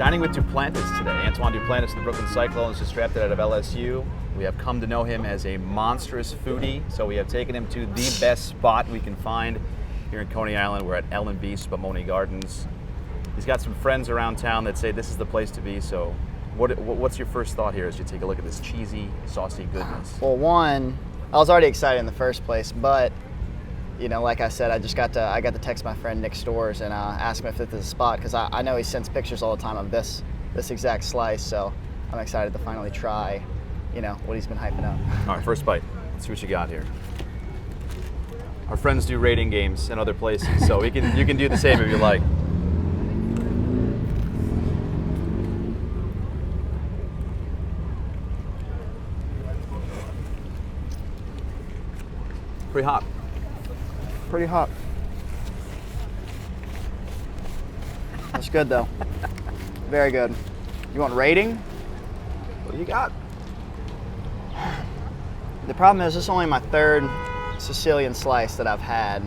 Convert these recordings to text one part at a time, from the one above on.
Dining with Duplantis today. Antoine Duplantis, the Brooklyn Cyclones, just drafted out of LSU. We have come to know him as a monstrous foodie, so we have taken him to the best spot we can find here in Coney Island. We're at L&B Spumoni Gardens. He's got some friends around town that say this is the place to be, so what's your first thought here as you take a look at this cheesy, saucy goodness? Well, one, I was already excited in the first place, but you know, like I said, I got to text my friend Nick Stores and ask him if this is the spot, because I know he sends pictures all the time of this exact slice, so I'm excited to finally try, you know, what he's been hyping up. All right, first bite. Let's see what you got here. Our friends do rating games in other places, so you can do the same if you like. Pretty hot. Pretty hot. That's good though. Very good. You want rating? What do you got? The problem is this is only my third Sicilian slice that I've had.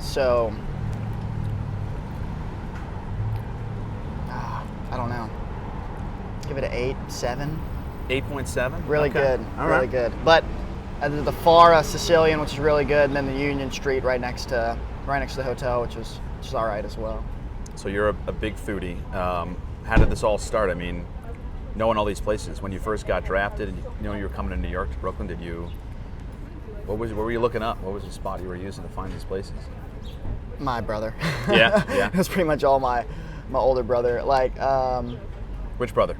So, I don't know. Give it an 8, 7. 8.7? Really Okay. good, All really right. good. But the Fara Sicilian, which is really good, and then the Union Street right next to the hotel, which is all right as well. So you're a big foodie. How did this all start? I mean, knowing all these places, when you first got drafted, and you know you were coming to New York, to Brooklyn, what were you looking up? What was the spot you were using to find these places? My brother. Yeah, yeah. It was pretty much all my older brother. Like, Which brother?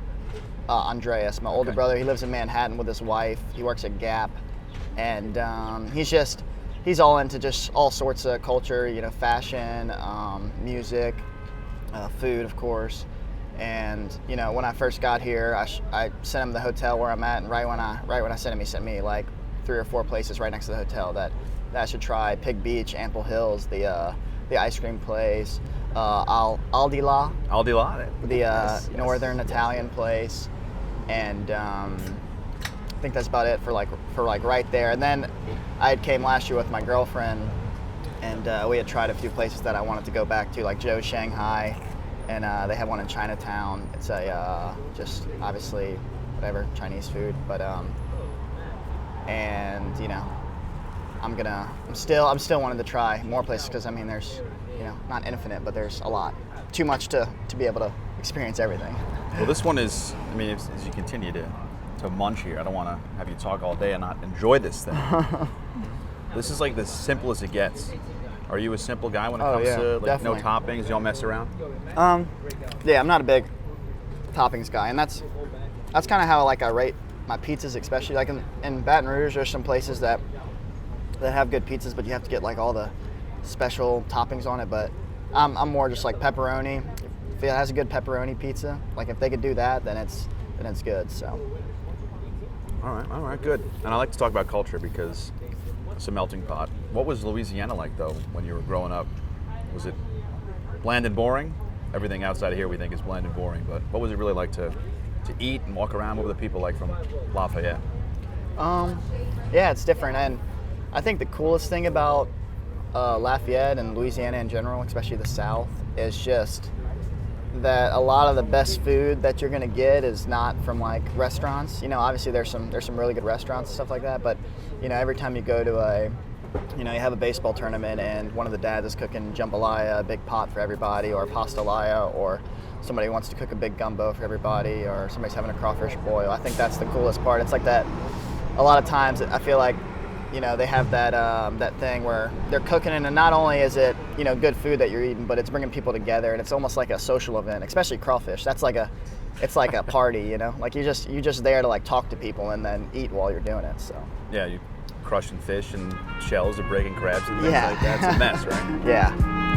Andreas, my older brother. He lives in Manhattan with his wife. He works at Gap, and he's all into just all sorts of culture, you know, fashion, music, food, of course. And you know, when I first got here, I sent him the hotel where I'm at, and right when I sent him, he sent me like 3 or 4 places right next to the hotel that I should try: Pig Beach, Ample Hills, the ice cream place, Aldila, the Yes. northern Italian place, and I think that's about it for right there. And then I came last year with my girlfriend, and we had tried a few places that I wanted to go back to, like Joe's Shanghai, and they have one in Chinatown. It's just obviously whatever Chinese food, but and you know, I'm still wanting to try more places, because I mean there's, you know, not infinite, but there's a lot, too much to be able to experience everything. Well, this one is, I mean, as you continue to munch here, I don't want to have you talk all day and not enjoy this thing. This is like the simple as it gets. Are you a simple guy when it comes to like definitely. no toppings? You don't mess around? Yeah, I'm not a big toppings guy, and that's kind of how I rate my pizzas, especially like in Baton Rouge. There's some places that have good pizzas, but you have to get like all the special toppings on it. But I'm more just like pepperoni. If it has a good pepperoni pizza, like if they could do that, then it's good. So. All right, good. And I like to talk about culture because it's a melting pot. What was Louisiana like, though, when you were growing up? Was it bland and boring? Everything outside of here we think is bland and boring, but what was it really like to eat and walk around? What were the people like from Lafayette? Yeah, it's different, and I think the coolest thing about Lafayette and Louisiana in general, especially the South, is just that a lot of the best food that you're gonna get is not from like restaurants. You know, obviously there's some really good restaurants and stuff like that, but you know, every time you go to you have a baseball tournament and one of the dads is cooking jambalaya, a big pot for everybody, or pastalaya, or somebody wants to cook a big gumbo for everybody, or somebody's having a crawfish boil. I think that's the coolest part. It's like that. A lot of times I feel like, you know, they have that thing where they're cooking, and not only is it, you know, good food that you're eating, but it's bringing people together, and it's almost like a social event, especially crawfish. It's like a party, you know, like you're just there to like talk to people and then eat while you're doing it. So Yeah, you crushing fish and shells and breaking crabs and things Yeah. like that. It's a mess, right? yeah.